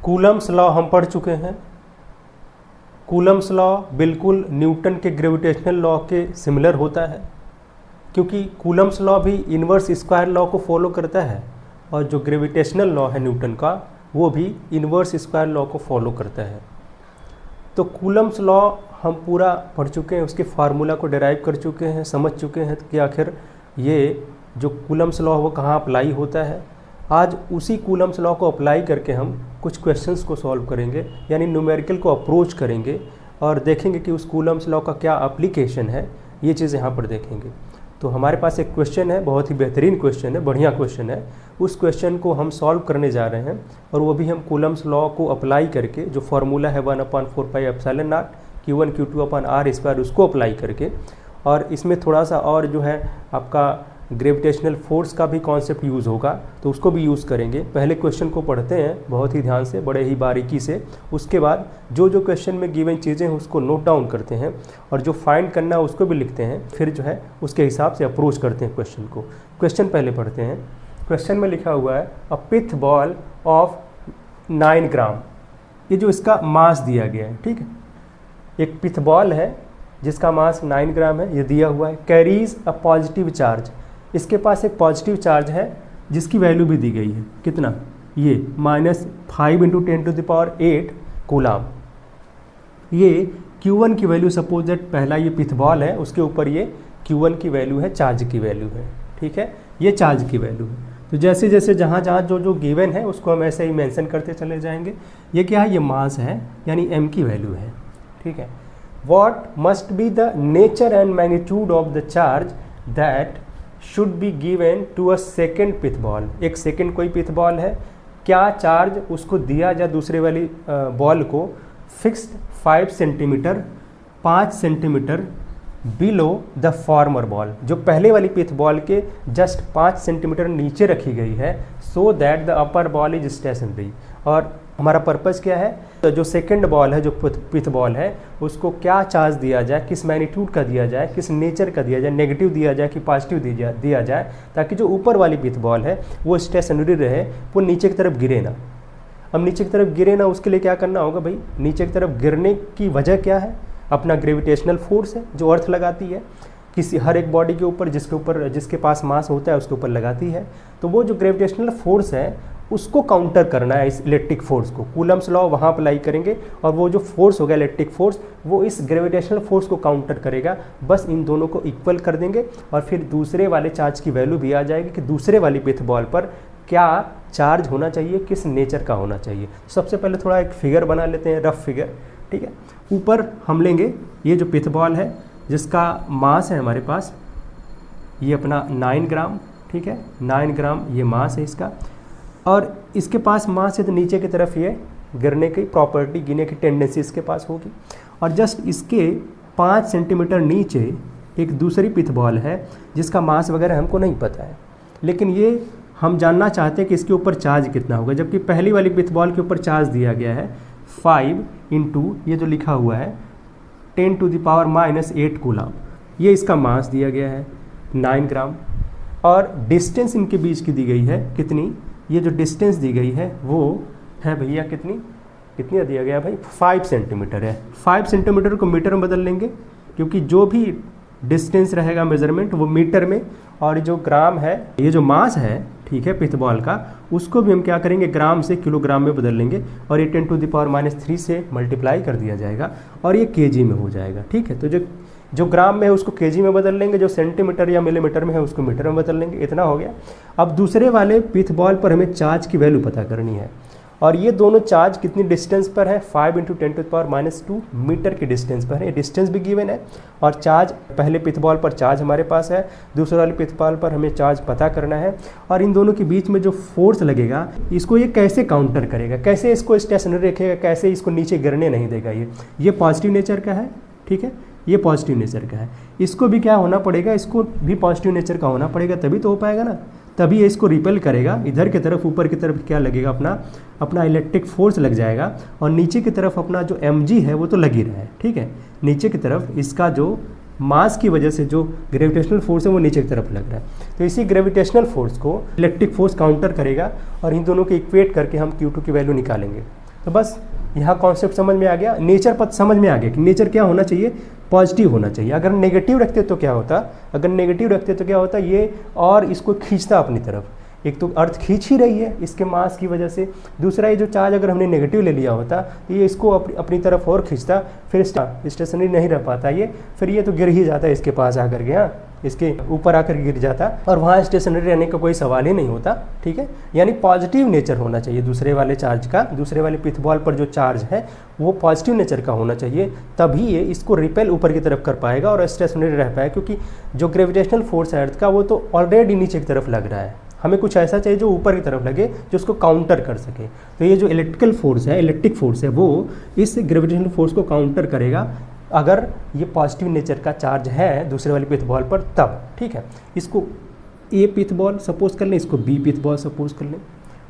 Coulomb's law हम पढ़ चुके हैं। कूलम्स लॉ बिल्कुल न्यूटन के ग्रेविटेशनल लॉ के सिमिलर होता है, क्योंकि कूलम्स लॉ भी इन्वर्स स्क्वायर लॉ को फॉलो करता है और जो ग्रेविटेशनल लॉ है न्यूटन का वो भी इन्वर्स स्क्वायर लॉ को फॉलो करता है। तो कूलम्स लॉ हम पूरा पढ़ चुके हैं, उसके फार्मूला को डिराइव कर चुके हैं, समझ चुके हैं कि आखिर ये जो कूलम्स लॉ वो कहाँ अप्लाई होता है। आज उसी कूलम्स लॉ को अप्लाई करके हम कुछ क्वेश्चंस को सॉल्व करेंगे, यानी न्यूमेरिकल को अप्रोच करेंगे और देखेंगे कि उस कूलम्स लॉ का क्या एप्लीकेशन है, ये चीज़ यहाँ पर देखेंगे। तो हमारे पास एक क्वेश्चन है, बहुत ही बेहतरीन क्वेश्चन है, बढ़िया क्वेश्चन है। उस क्वेश्चन को हम सॉल्व करने जा रहे हैं और वो भी हम कूलम्स लॉ को अप्लाई करके, जो फार्मूला है 1/4πε0 Q1 Q2/r², उसको अप्लाई करके, और इसमें थोड़ा सा और जो है आपका ग्रेविटेशनल फोर्स का भी कॉन्सेप्ट यूज़ होगा, तो उसको भी यूज़ करेंगे। पहले क्वेश्चन को पढ़ते हैं बहुत ही ध्यान से, बड़े ही बारीकी से। उसके बाद जो जो क्वेश्चन में गिवन चीज़ें हैं उसको नोट डाउन करते हैं और जो फाइंड करना है उसको भी लिखते हैं, फिर जो है उसके हिसाब से अप्रोच करते हैं क्वेश्चन को। क्वेश्चन पहले पढ़ते हैं। क्वेश्चन में लिखा हुआ है अ पिथ बॉल ऑफ 9 ग्राम। ये जो इसका मास दिया गया है, ठीक है, एक पिथ बॉल है जिसका मास 9 ग्राम है, ये दिया हुआ है। कैरीज अ पॉजिटिव चार्ज, इसके पास एक पॉजिटिव चार्ज है जिसकी वैल्यू भी दी गई है, कितना, ये -5 × 10⁸ कूलाम। ये Q1 की वैल्यू, सपोज दैट पहला ये पिथ बॉल है, उसके ऊपर ये Q1 की वैल्यू है, चार्ज की वैल्यू है, ठीक है, ये चार्ज की वैल्यू है। तो जैसे जैसे जहाँ जहाँ जो जो गिवन है उसको हम ऐसे ही मेंशन करते चले जाएंगे। ये क्या है, ये मास है, यानी m की वैल्यू है, ठीक है। What must be the nature and magnitude of the charge that should be given to a second pith ball? एक सेकेंड कोई पिथ बॉल है, क्या चार्ज उसको दिया जाए दूसरे वाली बॉल को, fixed 5 centimetre, 5 centimetre below the former ball, जो पहले वाली पिथ बॉल के जस्ट 5 सेंटीमीटर नीचे रखी गई है, so that the upper ball is stationary. और हमारा पर्पज़ क्या है, तो जो सेकंड बॉल है, जो पिथ बॉल है, उसको क्या चार्ज दिया जाए, किस मैग्नीट्यूड का दिया जाए, किस नेचर का दिया जाए, नेगेटिव दिया जाए कि पॉजिटिव दिया जाए, ताकि जो ऊपर वाली पिथ बॉल है वो स्टेशनरी रहे, वो नीचे की तरफ गिरे ना। अब नीचे की तरफ गिरे ना, उसके लिए क्या करना होगा भाई, नीचे की तरफ गिरने की वजह क्या है, अपना ग्रेविटेशनल फोर्स है जो अर्थ लगाती है किसी हर एक बॉडी के ऊपर, जिसके पास मास होता है उसके ऊपर लगाती है। तो वो जो ग्रेविटेशनल फोर्स है उसको काउंटर करना है, इस इलेक्ट्रिक फोर्स को। कूलम्स लॉ वहाँ अप्लाई करेंगे और वो जो फोर्स होगा इलेक्ट्रिक फोर्स, वो इस ग्रेविटेशनल फोर्स को काउंटर करेगा। बस इन दोनों को इक्वल कर देंगे और फिर दूसरे वाले चार्ज की वैल्यू भी आ जाएगी कि दूसरे वाली पिथ बॉल पर क्या चार्ज होना चाहिए, किस नेचर का होना चाहिए। सबसे पहले थोड़ा एक फिगर बना लेते हैं, रफ फिगर, ठीक है। ऊपर हम लेंगे ये जो पिथ बॉल है जिसका मास है हमारे पास, ये अपना 9 ग्राम, ठीक है, 9 ग्राम ये मास है इसका, और इसके पास मास है तो नीचे की तरफ ये गिरने की प्रॉपर्टी, गिरने की टेंडेंसी इसके पास होगी। और जस्ट इसके 5 सेंटीमीटर नीचे एक दूसरी पिथ बॉल है जिसका मास वगैरह हमको नहीं पता है, लेकिन ये हम जानना चाहते हैं कि इसके ऊपर चार्ज कितना होगा। जबकि पहली वाली पिथ बॉल के ऊपर चार्ज दिया गया है 5 × ये जो लिखा हुआ है 10⁻⁻8 कूलाम, ये इसका मास दिया गया है 9 ग्राम, और डिस्टेंस इनके बीच की दी गई है कितनी, ये जो डिस्टेंस दी गई है वो है भैया कितनी दिया गया भाई, 5 सेंटीमीटर है। 5 सेंटीमीटर को मीटर में बदल लेंगे, क्योंकि जो भी डिस्टेंस रहेगा मेजरमेंट वो मीटर में, और जो ग्राम है, ये जो मास है, ठीक है, पिथ बॉल का, उसको भी हम क्या करेंगे, ग्राम से किलोग्राम में बदल लेंगे, और ये 10⁻³ से मल्टीप्लाई कर दिया जाएगा और ये केजी में हो जाएगा, ठीक है। तो जो ग्राम में है उसको केजी में बदल लेंगे, जो सेंटीमीटर या मिलीमीटर में है उसको मीटर में बदल लेंगे, इतना हो गया। अब दूसरे वाले पिथ बॉल पर हमें चार्ज की वैल्यू पता करनी है, और ये दोनों चार्ज कितनी डिस्टेंस पर है, 5 × 10⁻² मीटर की डिस्टेंस पर है, ये डिस्टेंस भी गिवन है। और चार्ज, पहले पिथ बॉल पर चार्ज हमारे पास है, दूसरे वाले पिथ बॉल पर हमें चार्ज पता करना है, और इन दोनों के बीच में जो फोर्स लगेगा इसको ये कैसे काउंटर करेगा, कैसे इसको स्टेशनरी रखेगा, कैसे इसको नीचे गिरने नहीं देगा। ये पॉजिटिव नेचर का है, ठीक है, ये पॉजिटिव नेचर का है। इसको भी क्या होना पड़ेगा, इसको भी पॉजिटिव नेचर का होना पड़ेगा, तभी तो हो पाएगा ना, तभी ये इसको रिपेल करेगा। इधर की तरफ, ऊपर की तरफ क्या लगेगा, अपना इलेक्ट्रिक फोर्स लग जाएगा, और नीचे की तरफ अपना जो mg है वो तो लग ही रहा है, ठीक है। नीचे की तरफ इसका जो मास की वजह से जो ग्रेविटेशनल फोर्स है वो नीचे की तरफ लग रहा है, तो इसी ग्रेविटेशनल फोर्स को इलेक्ट्रिक फोर्स काउंटर करेगा, और इन दोनों को इक्वेट करके हम Q2 की वैल्यू निकालेंगे। तो बस यहाँ कॉन्सेप्ट समझ में आ गया, नेचर पद समझ में आ गया कि नेचर क्या होना चाहिए, पॉजिटिव होना चाहिए। अगर नेगेटिव रखते तो क्या होता, अगर नेगेटिव रखते तो क्या होता, ये और इसको खींचता अपनी तरफ। एक तो अर्थ खींच ही रही है इसके मास की वजह से, दूसरा ये जो चार्ज अगर हमने नेगेटिव ले लिया होता ये इसको अपनी तरफ और खींचता, फिर स्टेशनरी नहीं रह पाता ये, फिर ये तो गिर ही जाता इसके पास आकर के, हाँ इसके ऊपर आकर गिर जाता और वहाँ स्टेशनरी रहने का कोई सवाल ही नहीं होता। ठीक है, यानी पॉजिटिव नेचर होना चाहिए दूसरे वाले चार्ज का, दूसरे वाले पिथ बॉल पर जो चार्ज है वो पॉजिटिव नेचर का होना चाहिए, तभी ये इसको रिपेल ऊपर की तरफ कर पाएगा और स्टेशनरी रह पाएगा। क्योंकि जो ग्रेविटेशनल फोर्स है अर्थ का वो तो ऑलरेडी नीचे की तरफ लग रहा है, हमें कुछ ऐसा चाहिए जो ऊपर की तरफ लगे, जो उसको काउंटर कर सके। तो ये जो इलेक्ट्रिकल फोर्स है, इलेक्ट्रिक फोर्स है, वो इस ग्रेविटेशनल फोर्स को काउंटर करेगा अगर ये पॉजिटिव नेचर का चार्ज है दूसरे वाले पिथ बॉल पर तब। ठीक है, इसको ए पिथ बॉल सपोज कर लें, इसको बी पिथ बॉल सपोज कर लें।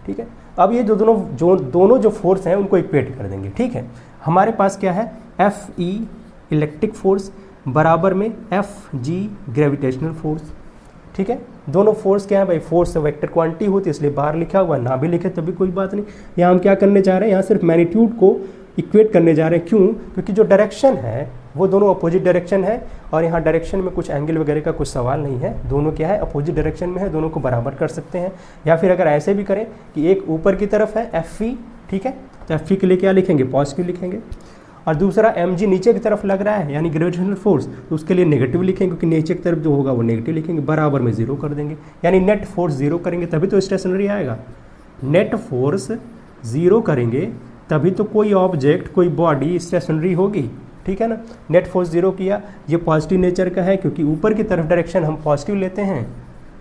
ठीक है, अब ये जो दोनों जो फोर्स हैं उनको इक्वेट कर देंगे। ठीक है, हमारे पास क्या है, एफ ई इलेक्ट्रिक फोर्स बराबर में एफ जी ग्रेविटेशनल फोर्स। ठीक है, दोनों फोर्स क्या है भाई, फोर्स वेक्टर क्वांटिटी होती है इसलिए बाहर लिखा हुआ, ना भी लिखे तभी कोई बात नहीं। यहाँ हम क्या करने जा रहे हैं, यहाँ सिर्फ मैग्नीट्यूड को इक्वेट करने जा रहे हैं। क्यों, क्योंकि जो डायरेक्शन है वो दोनों अपोजिट डायरेक्शन है और यहाँ डायरेक्शन में कुछ एंगल वगैरह का कुछ सवाल नहीं है, दोनों क्या है अपोजिट डायरेक्शन में है, दोनों को बराबर कर सकते हैं। या फिर अगर ऐसे भी करें कि एक ऊपर की तरफ है एफ ई, ठीक है, तो एफ ई के लिए क्या लिखेंगे, पॉजिटिव लिखेंगे, और दूसरा एम जी नीचे की तरफ लग रहा है यानी ग्रेविटेशनल फोर्स, तो उसके लिए नेगेटिव लिखेंगे, क्योंकि नीचे की तरफ जो होगा वो नेगेटिव लिखेंगे, बराबर में जीरो कर देंगे, यानी नेट फोर्स जीरो करेंगे तभी तो स्टेशनरी आएगा। नेट फोर्स जीरो करेंगे तभी तो कोई ऑब्जेक्ट, कोई बॉडी स्टेशनरी होगी। ठीक है ना, नेट फोर्स जीरो किया, ये पॉजिटिव नेचर का है क्योंकि ऊपर की तरफ डायरेक्शन हम पॉजिटिव लेते हैं।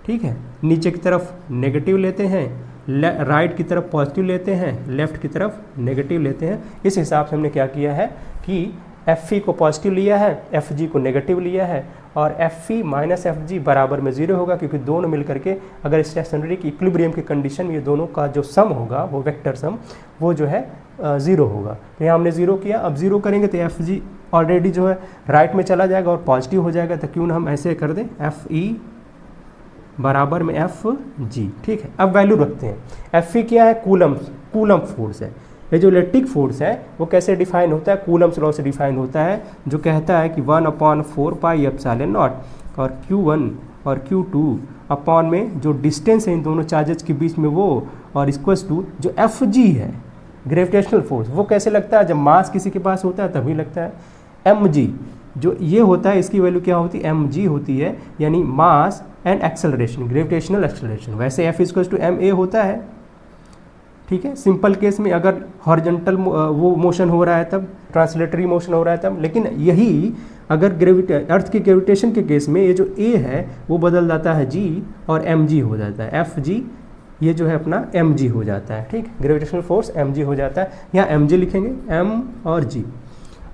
ठीक है, नीचे की तरफ नेगेटिव लेते हैं, राइट की तरफ पॉजिटिव लेते हैं, लेफ्ट की तरफ नेगेटिव लेते हैं। इस हिसाब से हमने क्या किया है कि एफ ई को पॉजिटिव लिया है, एफ जी को नेगेटिव लिया है, और F E minus F G बराबर में जीरो होगा, क्योंकि दोनों मिल करके अगर स्टेशनरी की इक्विलिब्रियम की कंडीशन में ये दोनों का जो सम होगा वो वेक्टर सम वो जो है ज़ीरो होगा। तो यहाँ हमने ज़ीरो किया, अब ज़ीरो करेंगे तो एफ जी ऑलरेडी जो है राइट में चला जाएगा और पॉजिटिव हो जाएगा, तो क्यों ना हम ऐसे कर दें एफ ई बराबर में एफ जी। ठीक है, अब वैल्यू रखते हैं। एफ ई क्या है, कूलम फोर्स है। ये जो इलेक्ट्रिक फोर्स है वो कैसे डिफाइन होता है, कूलम्स लॉ से डिफाइन होता है, जो कहता है कि 1/4 पाई एप्सिलॉन नॉट और Q1 और Q2 अपॉन में जो डिस्टेंस है इन दोनों चार्जेस के बीच में वो, और इक्वल्स टू जो एफ जी है ग्रेविटेशनल फोर्स, वो कैसे लगता है, जब मास किसी के पास होता है तभी लगता है। एम जी जो ये होता है इसकी वैल्यू क्या होती है, एम जी होती है, यानी mass and acceleration, gravitational acceleration. वैसे F equals to M A होता है। ठीक है, सिंपल केस में अगर हॉरिजॉन्टल वो मोशन हो रहा है तब, ट्रांसलेटरी मोशन हो रहा है तब, लेकिन यही अगर अर्थ की ग्रेविटेशन के केस में ये जो ए है वो बदल जाता है जी और एम जी हो जाता है, एफ जी ये जो है अपना एम जी हो जाता है। ठीक, ग्रेविटेशनल फोर्स एम जी हो जाता है, यहाँ एम जी लिखेंगे, एम और जी।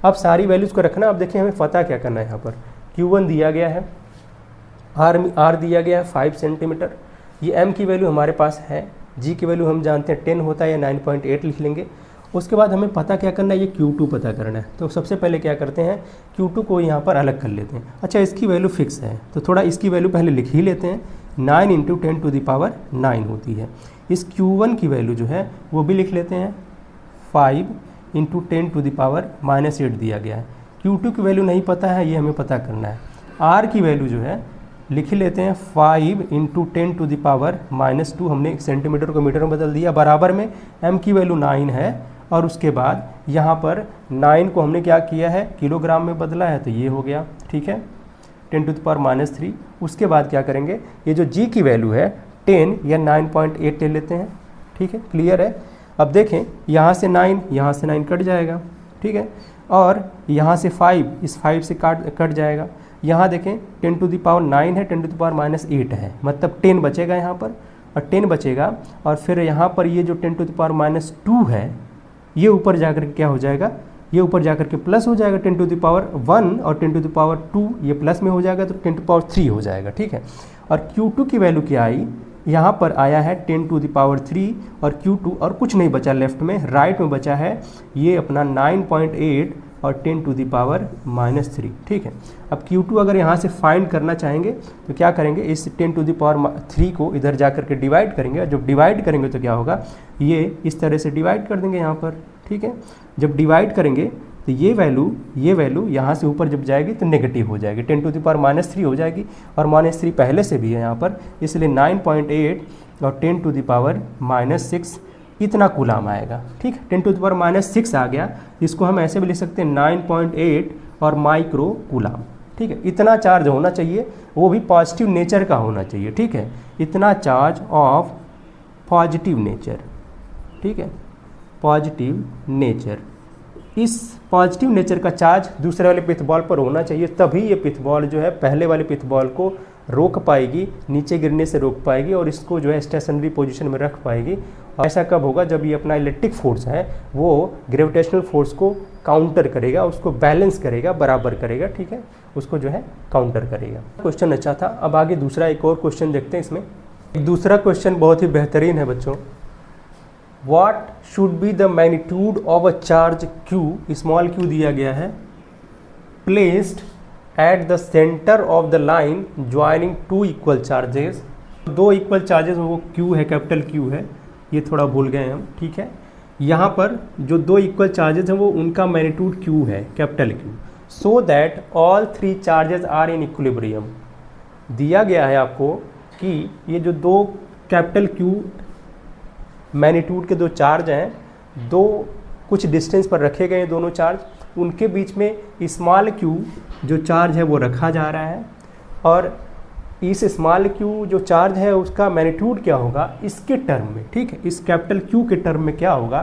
अब सारी वैल्यूज़ को रखना। अब देखिए हमें पता क्या करना है, यहाँ पर Q1 दिया गया है, R दिया गया है 5 सेंटीमीटर, ये M की वैल्यू हमारे पास है, G की वैल्यू हम जानते हैं 10 होता है या 9.8 लिख लेंगे। उसके बाद हमें पता क्या करना है, ये Q2 पता करना है। तो सबसे पहले क्या करते हैं, Q2 को यहाँ पर अलग कर लेते हैं। अच्छा, इसकी वैल्यू फिक्स है तो थोड़ा इसकी वैल्यू पहले लिख ही लेते हैं, 9 × 10⁻9 होती है। इस Q1 की वैल्यू जो है वो भी लिख लेते हैं, 5 × 10⁻⁻8 दिया गया है। Q2 की वैल्यू नहीं पता है, ये हमें पता करना है। R की वैल्यू जो है लिख लेते हैं, 5 × 10⁻2 हमने सेंटीमीटर को मीटर में बदल दिया, बराबर में M की वैल्यू 9 है, और उसके बाद यहाँ पर 9 को हमने क्या किया है, किलोग्राम में बदला है, तो ये हो गया। ठीक है, 10⁻³ उसके बाद क्या करेंगे, ये जो G की वैल्यू है 10 या 9.8 ले लेते हैं। ठीक है, क्लियर है। अब देखें यहाँ से 9, यहाँ से 9 कट जाएगा। ठीक है, और यहाँ से 5, इस 5 से कट जाएगा। यहाँ देखें 10⁻9 है, 10⁻8 है, मतलब 10 बचेगा यहाँ पर, और 10 बचेगा, और फिर यहाँ पर ये जो 10⁻2 है ये ऊपर जाकर के क्या हो जाएगा, ये ऊपर जाकर के प्लस हो जाएगा, 10⁻1 और 10⁻2 ये प्लस में हो जाएगा तो 10⁻3 हो जाएगा। ठीक है, और Q2 की वैल्यू क्या आई, यहाँ पर आया है 10⁻3 और Q2, और कुछ नहीं बचा लेफ्ट में, राइट में बचा है ये अपना 9.8 और 10⁻³ ठीक है। अब Q2 अगर यहाँ से फाइंड करना चाहेंगे तो क्या करेंगे, इस 10⁻3 को इधर जा करके डिवाइड करेंगे, जब डिवाइड करेंगे तो क्या होगा, ये इस तरह से डिवाइड कर देंगे यहाँ पर। ठीक है। जब डिवाइड करेंगे तो ये वैल्यू यहाँ से ऊपर जब जाएगी तो नेगेटिव हो जाएगी, 10⁻³ हो जाएगी, और -3 पहले से भी है यहाँ पर, इसलिए 9.8 और 10⁻⁻6 इतना कूलाम आएगा। ठीक, 10⁻⁻6 आ गया, इसको हम ऐसे भी लिख सकते हैं 9.8 और माइक्रो कूलाम। ठीक है, इतना चार्ज होना चाहिए, वो भी पॉजिटिव नेचर का होना चाहिए। ठीक है, इतना चार्ज ऑफ पॉजिटिव नेचर। ठीक है, पॉजिटिव नेचर, इस पॉजिटिव नेचर का चार्ज दूसरे वाले पिथ बॉल पर होना चाहिए, तभी ये पिथ बॉल जो है पहले वाले पिथ बॉल को रोक पाएगी, नीचे गिरने से रोक पाएगी और इसको जो है स्टेशनरी पोजीशन में रख पाएगी। और ऐसा कब होगा? जब ये अपना इलेक्ट्रिक फोर्स है वो ग्रेविटेशनल फोर्स को काउंटर करेगा, उसको बैलेंस करेगा, बराबर करेगा। ठीक है, उसको जो है काउंटर करेगा। क्वेश्चन अच्छा था। अब आगे दूसरा एक और क्वेश्चन देखते हैं। इसमें एक दूसरा क्वेश्चन बहुत ही बेहतरीन है बच्चों। What should be the magnitude of a charge Q, small q दिया गया है, placed at the center of the line joining two equal charges। दो इक्वल चार्जेस वो Q है, कैपिटल Q है, ये थोड़ा भूल गए हम। ठीक है, यहाँ पर जो दो इक्वल चार्जेस हैं वो उनका मैग्नीट्यूड Q है, capital Q, so that all three charges are in equilibrium. दिया गया है आपको कि ये जो दो कैपिटल Q मैग्नीट्यूड के दो चार्ज हैं, दो कुछ डिस्टेंस पर रखे गए हैं दोनों चार्ज, उनके बीच में स्मॉल q जो चार्ज है वो रखा जा रहा है, और इस स्मॉल q जो चार्ज है उसका मैग्नीट्यूड क्या होगा इसके टर्म में। ठीक है, इस कैपिटल Q के टर्म में क्या होगा,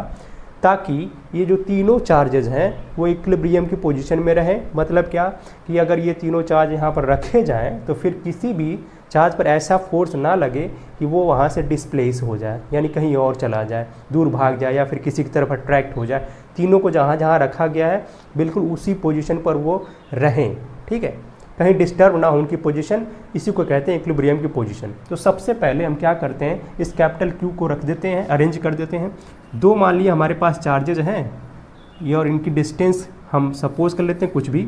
ताकि ये जो तीनों चार्जेस हैं वो इक्विलिब्रियम की पोजीशन में रहें। मतलब क्या कि अगर ये तीनों चार्ज यहाँ पर रखे जाएं तो फिर किसी भी चार्ज पर ऐसा फोर्स ना लगे कि वो वहाँ से डिस्प्लेस हो जाए, यानी कहीं और चला जाए, दूर भाग जाए या फिर किसी की तरफ अट्रैक्ट हो जाए। तीनों को जहाँ जहाँ रखा गया है बिल्कुल उसी पोजीशन पर वो रहें। ठीक है, कहीं डिस्टर्ब ना हो उनकी पोजीशन, इसी को कहते हैं इक्विलिब्रियम की पोजीशन। तो सबसे पहले हम क्या करते हैं, इस कैपिटल Q को रख देते हैं, अरेंज कर देते हैं। दो मान लिया हमारे पास चार्जेज हैं ये, और इनकी डिस्टेंस हम सपोज कर लेते हैं कुछ भी,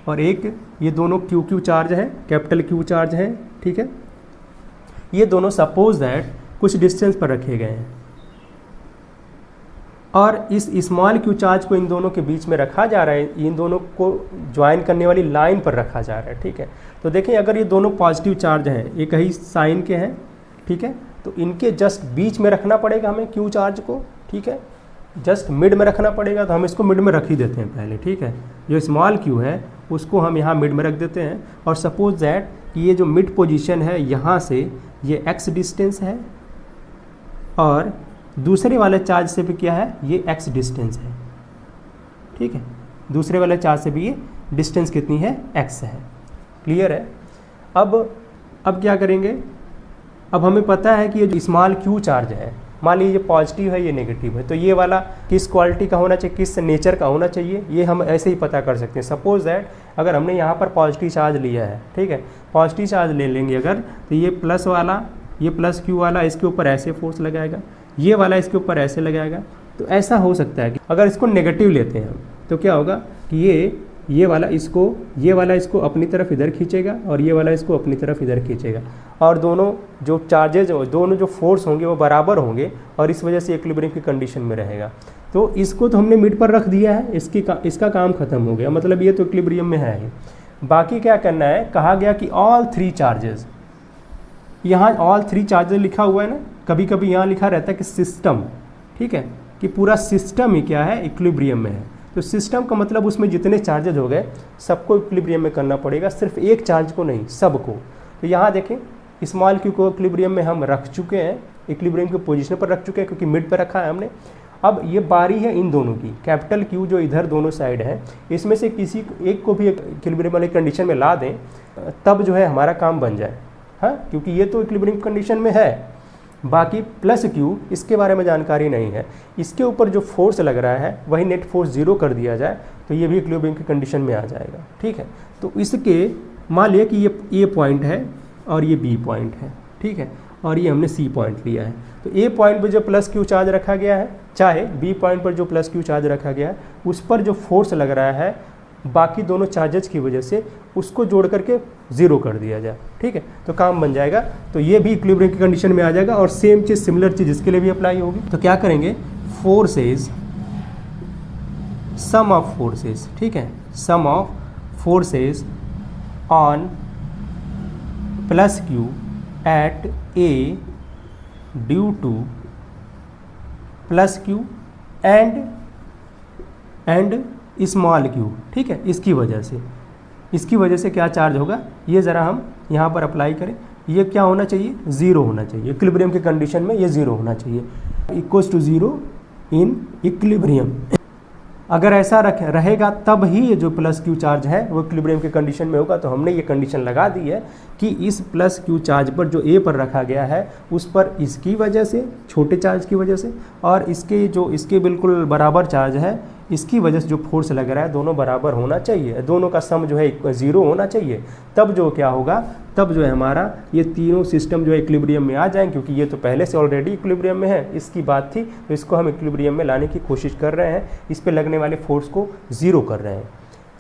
और एक ये दोनों QQ चार्ज है, कैपिटल Q चार्ज है। ठीक है, ये दोनों सपोज दैट कुछ डिस्टेंस पर रखे गए हैं, और इस स्मॉल q चार्ज को इन दोनों के बीच में रखा जा रहा है, इन दोनों को ज्वाइन करने वाली लाइन पर रखा जा रहा है। ठीक है, तो देखें अगर ये दोनों पॉजिटिव चार्ज हैं, एक ही साइन के हैं, ठीक है, तो इनके जस्ट बीच में रखना पड़ेगा हमें q चार्ज को। ठीक है, जस्ट मिड में रखना पड़ेगा, तो हम इसको मिड में रख ही देते हैं पहले। ठीक है, जो स्मॉल q है उसको हम यहाँ मिड में रख देते हैं, और सपोज दैट कि ये जो मिड पोजीशन है यहाँ से ये x डिस्टेंस है, और दूसरे वाले चार्ज से भी क्या है, ये x डिस्टेंस है। ठीक है, दूसरे वाले चार्ज से भी ये डिस्टेंस कितनी है, x है। क्लियर है? अब क्या करेंगे, अब हमें पता है कि ये जो स्मॉल q चार्ज है, मान लीजिए पॉजिटिव है, ये नेगेटिव है, तो ये वाला किस क्वालिटी का होना चाहिए, किस नेचर का होना चाहिए, ये हम ऐसे ही पता कर सकते हैं। सपोज दैट अगर हमने यहाँ पर पॉजिटिव चार्ज लिया है, ठीक है, पॉजिटिव चार्ज ले लेंगे अगर, तो ये प्लस वाला, ये प्लस q वाला इसके ऊपर ऐसे फोर्स लगाएगा, ये वाला इसके ऊपर ऐसे लगाएगा। तो ऐसा हो सकता है कि अगर इसको नेगेटिव लेते हैं हम, तो क्या होगा कि ये वाला इसको अपनी तरफ इधर खींचेगा, और ये वाला इसको अपनी तरफ इधर खींचेगा, और दोनों जो चार्जेज, दोनों जो फोर्स होंगे वो बराबर होंगे, और इस वजह से इक्विलिब्रियम की कंडीशन में रहेगा। तो इसको तो हमने मिड पर रख दिया है, इसका काम खत्म हो गया, मतलब ये तो इक्विलिब्रियम में है ही। बाकी क्या करना है, कहा गया कि ऑल थ्री चार्जेस, यहाँ ऑल थ्री चार्जेस लिखा हुआ है ना, कभी कभी यहाँ लिखा रहता है कि सिस्टम। ठीक है, कि पूरा सिस्टम ही क्या है, इक्विलिब्रियम में है। तो सिस्टम का मतलब उसमें जितने चार्जेज हो गए सबको इक्विलिब्रियम में करना पड़ेगा, सिर्फ एक चार्ज को नहीं, सबको। तो यहाँ देखें स्मॉल q को इक्विलिब्रियम में हम रख चुके हैं, इक्विलिब्रियम की पोजीशन पर रख चुके हैं क्योंकि मिड पर रखा है हमने। अब ये बारी है इन दोनों की, कैपिटल Q जो इधर दोनों साइड है, इसमें से किसी एक को भी इक्विलिब्रियम वाली कंडीशन में ला दें, तब जो है हमारा काम बन जाए। हाँ, क्योंकि ये तो इक्विलिब्रियम कंडीशन में है। बाकी प्लस q इसके बारे में जानकारी नहीं है, इसके ऊपर जो फोर्स लग रहा है वही नेट फोर्स 0 कर दिया जाए तो ये भी इक्विलिब्रियम की कंडीशन में आ जाएगा। ठीक है, तो इसके मान लिया कि ये A पॉइंट है और ये B पॉइंट है। ठीक है, और ये हमने C पॉइंट लिया है। तो A पॉइंट पर जो प्लस q चार्ज रखा गया है, चाहे B पॉइंट पर जो प्लस q चार्ज रखा गया है, उस पर जो फोर्स लग रहा है बाकी दोनों चार्जेस की वजह से, उसको जोड़ करके 0 कर दिया जाए। ठीक है, तो काम बन जाएगा। तो ये भी इक्विलिब्रियम की कंडीशन में आ जाएगा, और सेम चीज़, सिमिलर चीज़ इसके लिए भी अप्लाई होगी। तो क्या करेंगे, फोर्सेज सम ऑफ फोर्सेस, ठीक है, sum of forces on plus Q at A due to plus Q and small Q, ठीक है। इसकी वजह से क्या चार्ज होगा, ये ज़रा हम यहाँ पर अप्लाई करें। ये क्या होना चाहिए, ज़ीरो होना चाहिए। इक्विलिब्रियम के कंडीशन में ये ज़ीरो होना चाहिए, equals to zero in equilibrium. अगर ऐसा रहेगा तब ही ये जो प्लस क्यू चार्ज है वो इक्विलिब्रियम के कंडीशन में होगा। तो हमने ये कंडीशन लगा दी है कि इस प्लस क्यू चार्ज पर जो ए पर रखा गया है उस पर इसकी वजह से, छोटे चार्ज की वजह से, और इसके बिल्कुल बराबर चार्ज है इसकी वजह से जो फोर्स लग रहा है दोनों बराबर होना चाहिए, दोनों का सम जो है ज़ीरो होना चाहिए। तब जो क्या होगा, तब जो है हमारा ये तीनों सिस्टम जो है इक्विलिब्रियम में आ जाएंगे, क्योंकि ये तो पहले से ऑलरेडी इक्विलिब्रियम में है, इसकी बात थी। तो इसको हम इक्विलिब्रियम में लाने की कोशिश कर रहे हैं, इस पर लगने वाले फोर्स को ज़ीरो कर रहे हैं।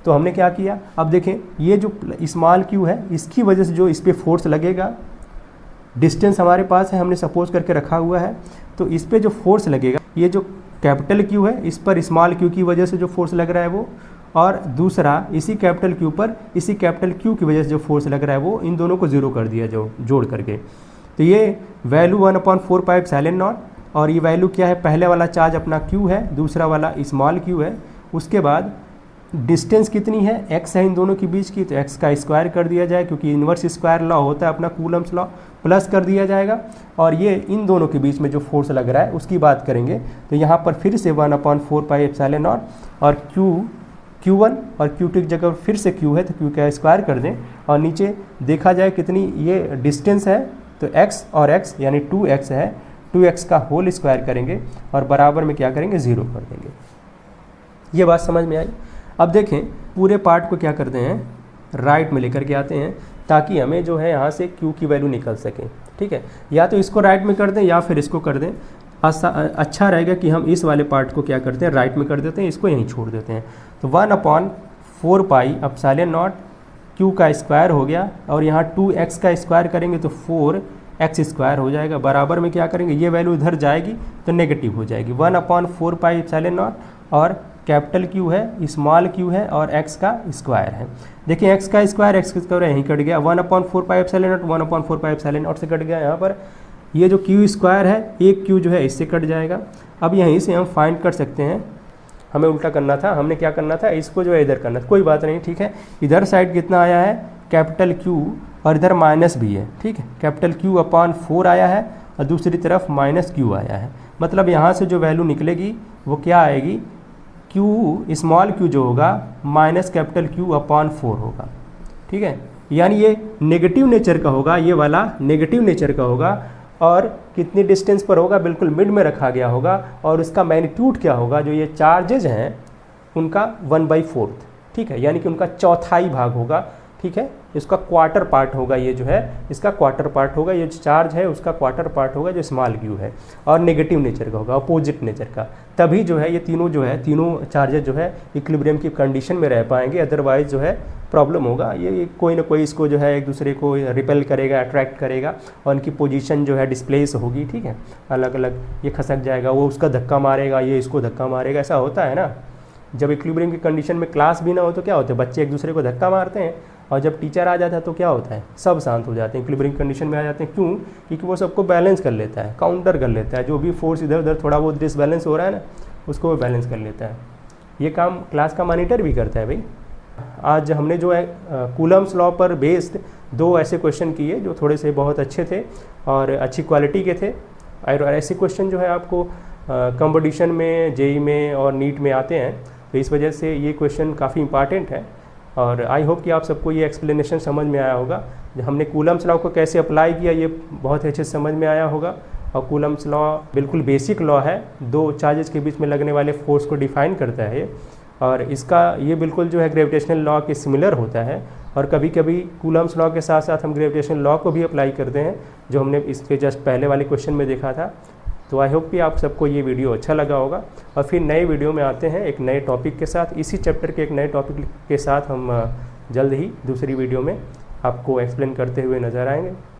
तो हमने क्या किया, अब देखें ये जो स्मॉल क्यू है इसकी वजह से जो इस पर फोर्स लगेगा, डिस्टेंस हमारे पास है, हमने सपोज करके रखा हुआ है, तो इस पर जो फोर्स लगेगा, ये जो कैपिटल क्यू है इस पर स्मॉल क्यू की वजह से जो फोर्स लग रहा है वो, और दूसरा इसी कैपिटल क्यू पर इसी कैपिटल क्यू की वजह से जो फोर्स लग रहा है वो, इन दोनों को ज़ीरो कर दिया जोड़ करके। तो ये वैल्यू 1/4πε0, और ये वैल्यू क्या है, पहले वाला चार्ज अपना क्यू है, दूसरा वाला स्मॉल क्यू है। उसके बाद डिस्टेंस कितनी है, x है इन दोनों के बीच की, तो x का स्क्वायर कर दिया जाए, क्योंकि इन्वर्स स्क्वायर लॉ होता है अपना कूलम्स लॉ, प्लस कर दिया जाएगा। और ये इन दोनों के बीच में जो फोर्स लग रहा है उसकी बात करेंगे। तो यहाँ पर फिर से 1/4πε0 और Q1 और Q2 की जगह फिर से Q है तो Q का स्क्वायर कर दें, और नीचे देखा जाए कितनी ये डिस्टेंस है, तो x और x यानी 2x है, 2x का होल स्क्वायर करेंगे और बराबर में क्या करेंगे, ज़ीरो कर देंगे। ये बात समझ में आई। अब देखें पूरे पार्ट को क्या करते हैं, राइट में लेकर के आते हैं, ताकि हमें जो है यहाँ से Q की वैल्यू निकल सके, ठीक है। या तो इसको राइट में कर दें या फिर इसको कर दें, अच्छा रहेगा कि हम इस वाले पार्ट को क्या करते हैं, राइट में कर देते हैं, इसको यहीं छोड़ देते हैं। तो 1/4πε0 Q का स्क्वायर हो गया, और यहाँ 2x का स्क्वायर करेंगे तो 4x स्क्वायर हो जाएगा, बराबर में क्या करेंगे, ये वैल्यू इधर जाएगी तो नेगेटिव हो जाएगी। 1/4πε0 और कैपिटल Q है, स्मॉल q है, और x का स्क्वायर है। देखिए x का स्क्वायर यहीं कट गया, 1/4πε0 1/4πε0 से कट गया। यहाँ पर ये जो q स्क्वायर है, एक q जो है इससे कट जाएगा। अब यहीं से हम फाइंड कर सकते हैं, हमें उल्टा करना था, हमने क्या करना था, इसको जो है इधर करना था, कोई बात नहीं, ठीक है। इधर साइड कितना आया है, कैपिटल Q, और इधर माइनस भी है, ठीक है। कैपिटल Q/4 आया है और दूसरी तरफ -q आया है, मतलब यहाँ से जो वैल्यू निकलेगी वो क्या आएगी, Q स्मॉल q जो होगा माइनस कैपिटल Q/4 होगा, ठीक है। यानी ये नेगेटिव नेचर का होगा, ये वाला नेगेटिव नेचर का होगा, और कितनी डिस्टेंस पर होगा, बिल्कुल मिड में रखा गया होगा, और उसका मैग्नीट्यूड क्या होगा, जो ये चार्जेज हैं उनका 1/4, ठीक है, यानी कि उनका चौथाई भाग होगा, ठीक है। इसका क्वार्टर पार्ट होगा, ये जो है इसका क्वार्टर पार्ट होगा, ये जो चार्ज है उसका क्वार्टर पार्ट होगा जो स्मॉल क्यू है, और नेगेटिव नेचर का होगा, अपोजिट नेचर का। तभी जो है ये तीनों चार्जेज जो है इक्विलिब्रियम की कंडीशन में रह पाएंगे, अदरवाइज जो है प्रॉब्लम होगा। ये कोई ना कोई इसको जो है एक दूसरे को रिपेल करेगा, अट्रैक्ट करेगा, और उनकी पोजीशन जो है डिस्प्लेस होगी, ठीक है, अलग अलग। ये खसक जाएगा, वो उसका धक्का मारेगा, ये इसको धक्का मारेगा, ऐसा होता है ना। जब इक्विलिब्रियम की कंडीशन में क्लास भी ना हो तो क्या होता है, बच्चे एक दूसरे को धक्का मारते हैं, और जब टीचर आ जाता है तो क्या होता है, सब शांत हो जाते हैं, इक्विलिब्रियम कंडीशन में आ जाते हैं। क्यों? क्योंकि वो सबको बैलेंस कर लेता है, काउंटर कर लेता है, जो भी फोर्स इधर उधर थोड़ा बहुत डिसबैलेंस हो रहा है ना, उसको वो बैलेंस कर लेता है। ये काम क्लास का मॉनिटर भी करता है भाई। आज हमने जो है कूलम्स लॉ पर बेस्ड 2 ऐसे क्वेश्चन किए जो थोड़े से बहुत अच्छे थे और अच्छी क्वालिटी के थे, और ऐसे क्वेश्चन जो है आपको कंपटीशन में, जेई में और नीट में आते हैं, तो इस वजह से ये क्वेश्चन काफ़ी इंपॉर्टेंट है। और आई होप कि आप सबको ये एक्सप्लेनेशन समझ में आया होगा। हमने कूलम्स लॉ को कैसे अप्लाई किया ये बहुत अच्छे से समझ में आया होगा। और कूलम्स लॉ बिल्कुल बेसिक लॉ है, 2 चार्जेस के बीच में लगने वाले फोर्स को डिफाइन करता है, और इसका ये बिल्कुल जो है ग्रेविटेशनल लॉ के सिमिलर होता है। और कभी कभी कूलम्स लॉ के साथ साथ हम ग्रेविटेशनल लॉ को भी अप्लाई करते हैं, जो हमने इसके जस्ट पहले वाले क्वेश्चन में देखा था। तो आई होप कि आप सबको ये वीडियो अच्छा लगा होगा, और फिर नए वीडियो में आते हैं एक नए टॉपिक के साथ। इसी चैप्टर के एक नए टॉपिक के साथ हम जल्द ही दूसरी वीडियो में आपको एक्सप्लेन करते हुए नज़र आएंगे।